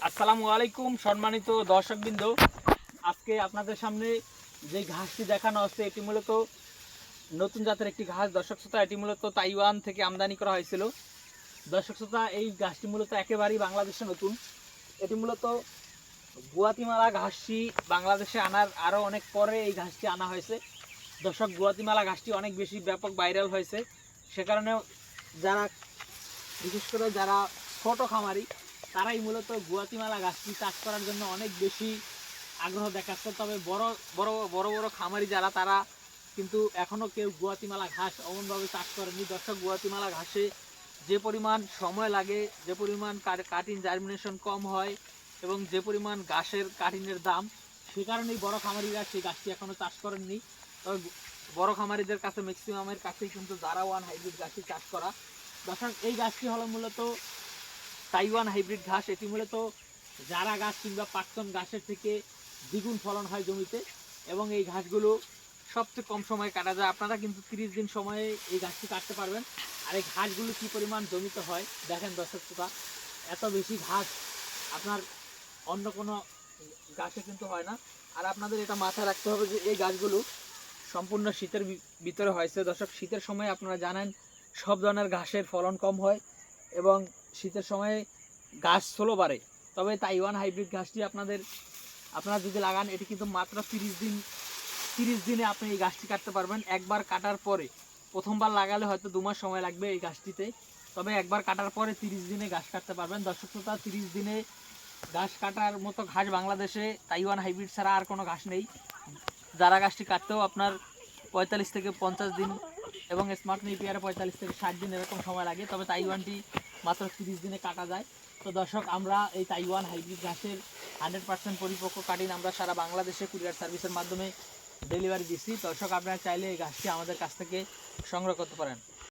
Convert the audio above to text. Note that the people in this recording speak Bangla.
আসসালামু আলাইকুম সম্মানিত দর্শকবৃন্দ। আজকে আপনাদের সামনে যে ঘাসটি দেখানো হচ্ছে এটি মূলত নতুন জাতের একটি ঘাস। দর্শক শ্রোতা, এটি মূলত তাইওয়ান থেকে আমদানি করা হয়েছিল। দর্শক শ্রোতা, এই ঘাসটি মূলত একেবারেই বাংলাদেশে নতুন। এটি মূলত গুয়াতিমালা ঘাসটি বাংলাদেশে আনার আরও অনেক পরে এই ঘাসটি আনা হয়েছে। দর্শক, গুয়াতিমালা ঘাসটি অনেক বেশি ব্যাপক ভাইরাল হয়েছে, সে কারণে যারা বিশেষ করে যারা ছোট খামারি তারাই মূলত গুয়াতিমালা ঘাসটি চাষ করার জন্য অনেক বেশি আগ্রহ দেখাচ্ছে। তবে বড় বড় বড় বড় খামারি যারা, তারা কিন্তু এখনও কেউ গুয়াতিমালা ঘাস অমনভাবে চাষ করেনি। দর্শক, গুয়াতিমালা ঘাসে যে পরিমাণ সময় লাগে, যে পরিমাণ কাটিং জার্মিনেশন কম হয় এবং যে পরিমাণ ঘাসের কাটিংয়ের দাম, সে কারণেই বড় খামারিরা সেই গাছটি এখনও চাষ করেননি। তবে বড় খামারিদের কাছে ম্যাক্সিমামের কাছেই কিন্তু জারা-1 হাইব্রিড গাছটি চাষ করা। দর্শক, এই গাছটি হলো মূলত তাইওয়ান হাইব্রিড ঘাস। এটি মূলত জারা গাছ কিংবা প্রাক্তন ঘাসের থেকে দ্বিগুণ ফলন হয় জমিতে, এবং এই ঘাসগুলো সবচেয়ে কম সময়ে কাটা যায়। আপনারা কিন্তু 30 দিন সময়ে এই ঘাসটি কাটতে পারবেন। আর এই ঘাসগুলো কী পরিমাণ জমিতে হয় দেখেন দর্শক শ্রোতা, এত বেশি ঘাস আপনার অন্য কোনো গাছে কিন্তু হয় না। আর আপনাদের এটা মাথায় রাখতে হবে যে এই গাছগুলো সম্পূর্ণ শীতের ভিতরে হয়েছে। দর্শক, শীতের সময় আপনারা জানেন সব ধরনের ঘাসের ফলন কম হয় এবং শীতের সময়ে গাছ স্লো বাড়ে। তবে তাইওয়ান হাইব্রিড ঘাসটি আপনারা যদি লাগান, এটি কিন্তু মাত্র 30 দিনে আপনি এই গাছটি কাটতে পারবেন। একবার কাটার পরে, প্রথমবার লাগালে হয়তো 2 মাস সময় লাগবে এই গাছটিতে, তবে একবার কাটার পরে 30 দিনে গাছ কাটতে পারবেন। দর্শক শ্রোতা, 30 দিনে ঘাস কাটার মতো ঘাস বাংলাদেশে তাইওয়ান হাইব্রিড ছাড়া আর কোনো ঘাস নেই। যারা গাছটি কাটতেও আপনার 45 থেকে 50 দিন এবং স্মার্ট নেপিয়ারে 45 থেকে 60 দিন এরকম সময় লাগে, তবে তাইওয়ানটি মাত্র 30 দিনে কাটা যায়। তো দর্শক, আমরা এই তাইওয়ান হাইব্রিড ঘাসের 100% পরিপক্ক কাটিং আমরা সারা বাংলাদেশে কুরিয়ার সার্ভিসের মাধ্যমে ডেলিভারি দিচ্ছি। দর্শক, আপনারা চাইলে এই ঘাসটি আমাদের কাছ থেকে সংগ্রহ করতে পারেন।